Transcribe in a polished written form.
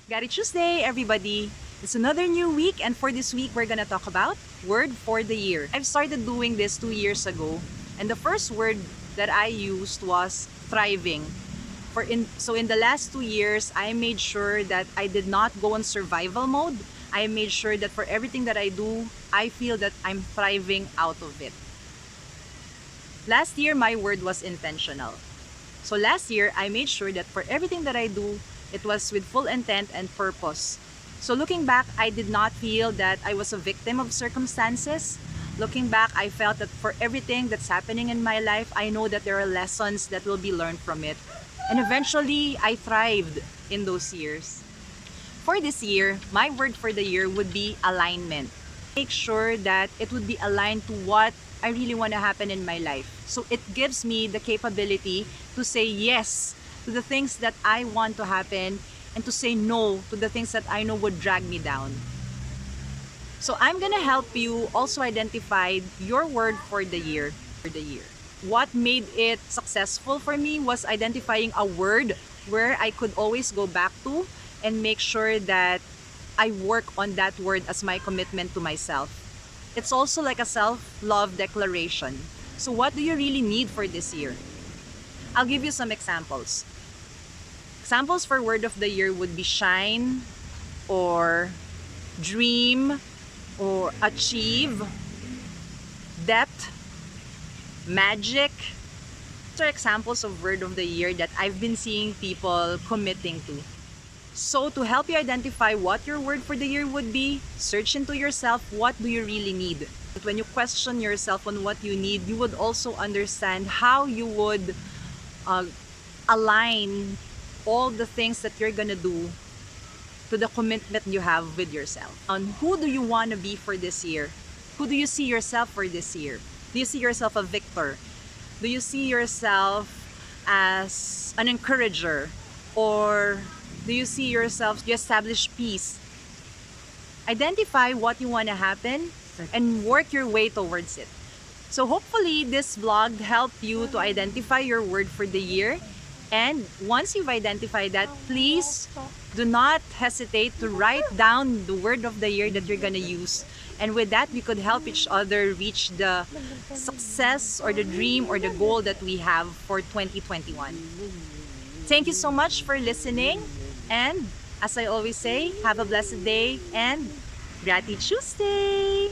Got it Tuesday, everybody. It's another new week, and for this week, we're gonna talk about word for the year. I've started doing this 2 years ago, and the first word that I used was thriving. So in the last 2 years, I made sure that I did not go on survival mode. I made sure that for everything that I do, I feel that I'm thriving out of it. Last year, my word was intentional. So last year, I made sure that for everything that I do, it was with full intent and purpose. So looking back, I did not feel that I was a victim of circumstances. Looking back, I felt that for everything that's happening in my life, I know that there are lessons that will be learned from it. And eventually, I thrived in those years. For this year, my word for the year would be alignment. Make sure that it would be aligned to what I really want to happen in my life. So it gives me the capability to say yes to the things that I want to happen and to say no to the things that I know would drag me down. So I'm gonna help you also identify your word for the year. What made it successful for me was identifying a word where I could always go back to and make sure that I work on that word as my commitment to myself. It's also like a self-love declaration. So what do you really need for this year? I'll give you some examples. Examples for word of the year would be shine, or dream, or achieve, depth, magic. These are examples of word of the year that I've been seeing people committing to. So to help you identify what your word for the year would be, search into yourself, what do you really need? When you question yourself on what you need, you would also understand how you would align all the things that you're gonna do to the commitment you have with yourself. On who do you want to be for this year? Who do you see yourself for this year? Do you see yourself a victor? Do you see yourself as an encourager? Or do you see yourself to establish peace? Identify what you want to happen and work your way towards it. So hopefully this vlog helped you to identify your word for the year. And once you've identified that, please do not hesitate to write down the word of the year that you're gonna use. And with that, we could help each other reach the success or the dream or the goal that we have for 2021. Thank you so much for listening. And as I always say, have a blessed day and Gratitude Tuesday!